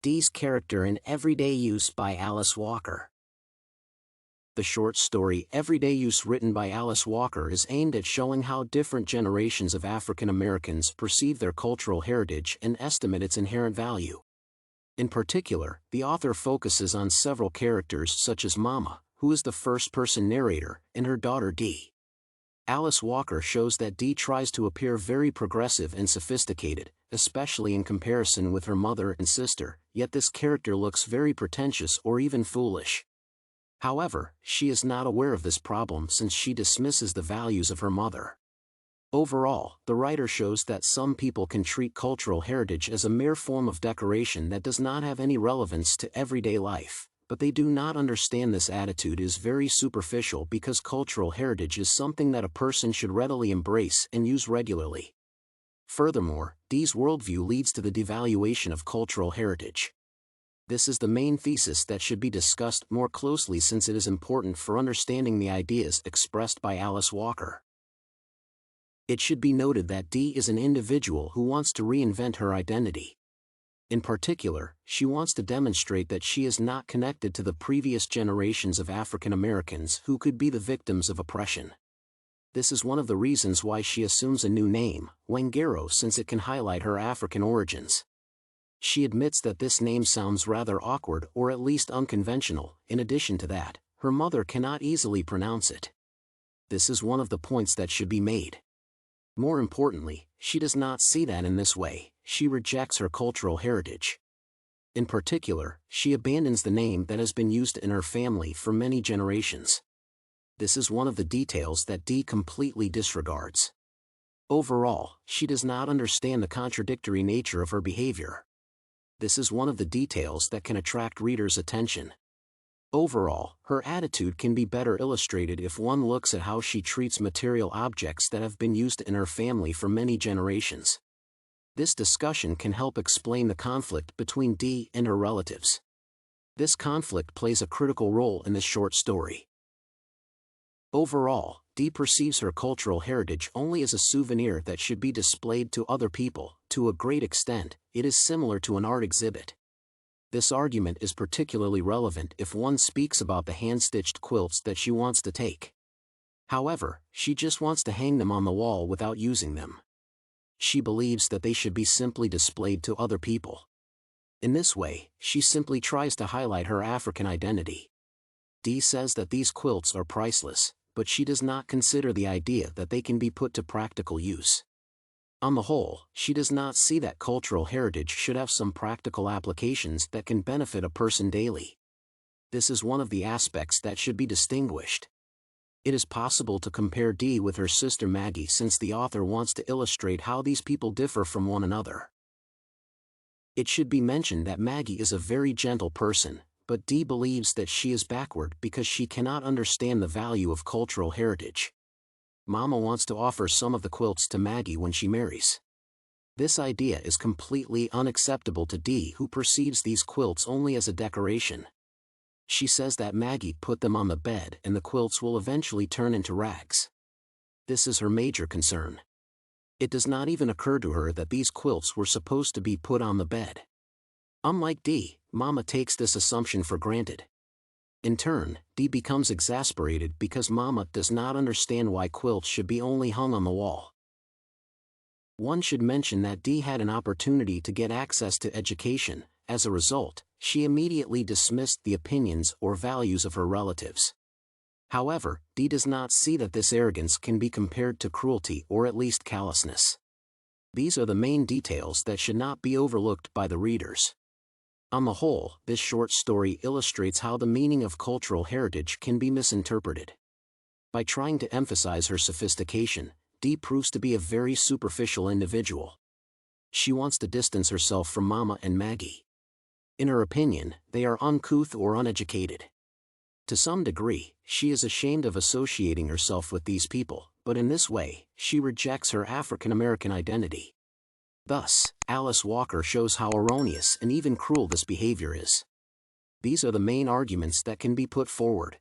Dee's character in Everyday Use by Alice Walker. The short story Everyday Use, written by Alice Walker, is aimed at showing how different generations of African Americans perceive their cultural heritage and estimate its inherent value. In particular, the author focuses on several characters such as Mama, who is the first-person narrator, and her daughter Dee. Alice Walker shows that Dee tries to appear very progressive and sophisticated, especially in comparison with her mother and sister, yet this character looks very pretentious or even foolish. However, she is not aware of this problem since she dismisses the values of her mother. Overall, the writer shows that some people can treat cultural heritage as a mere form of decoration that does not have any relevance to everyday life, but they do not understand this attitude is very superficial because cultural heritage is something that a person should readily embrace and use regularly. Furthermore, Dee's worldview leads to the devaluation of cultural heritage. This is the main thesis that should be discussed more closely since it is important for understanding the ideas expressed by Alice Walker. It should be noted that Dee is an individual who wants to reinvent her identity. In particular, she wants to demonstrate that she is not connected to the previous generations of African Americans who could be the victims of oppression. This is one of the reasons why she assumes a new name, Wangaro, since it can highlight her African origins. She admits that this name sounds rather awkward or at least unconventional. In addition to that, her mother cannot easily pronounce it. This is one of the points that should be made. More importantly, she does not see that in this way, she rejects her cultural heritage. In particular, she abandons the name that has been used in her family for many generations. This is one of the details that Dee completely disregards. Overall, she does not understand the contradictory nature of her behavior. This is one of the details that can attract readers' attention. Overall, her attitude can be better illustrated if one looks at how she treats material objects that have been used in her family for many generations. This discussion can help explain the conflict between Dee and her relatives. This conflict plays a critical role in this short story. Overall, Dee perceives her cultural heritage only as a souvenir that should be displayed to other people. To a great extent, it is similar to an art exhibit. This argument is particularly relevant if one speaks about the hand-stitched quilts that she wants to take. However, she just wants to hang them on the wall without using them. She believes that they should be simply displayed to other people. In this way, she simply tries to highlight her African identity. Dee says that these quilts are priceless, but she does not consider the idea that they can be put to practical use. On the whole, she does not see that cultural heritage should have some practical applications that can benefit a person daily. This is one of the aspects that should be distinguished. It is possible to compare Dee with her sister Maggie since the author wants to illustrate how these people differ from one another. It should be mentioned that Maggie is a very gentle person, but Dee believes that she is backward because she cannot understand the value of cultural heritage. Mama wants to offer some of the quilts to Maggie when she marries. This idea is completely unacceptable to Dee, who perceives these quilts only as a decoration. She says that Maggie put them on the bed and the quilts will eventually turn into rags. This is her major concern. It does not even occur to her that these quilts were supposed to be put on the bed. Unlike Dee, Mama takes this assumption for granted. In turn, Dee becomes exasperated because Mama does not understand why quilts should be only hung on the wall. One should mention that Dee had an opportunity to get access to education. As a result, she immediately dismissed the opinions or values of her relatives. However, Dee does not see that this arrogance can be compared to cruelty or at least callousness. These are the main details that should not be overlooked by the readers. On the whole, this short story illustrates how the meaning of cultural heritage can be misinterpreted. By trying to emphasize her sophistication, Dee proves to be a very superficial individual. She wants to distance herself from Mama and Maggie. In her opinion, they are uncouth or uneducated. To some degree, she is ashamed of associating herself with these people, but in this way, she rejects her African American identity. Thus, Alice Walker shows how erroneous and even cruel this behavior is. These are the main arguments that can be put forward.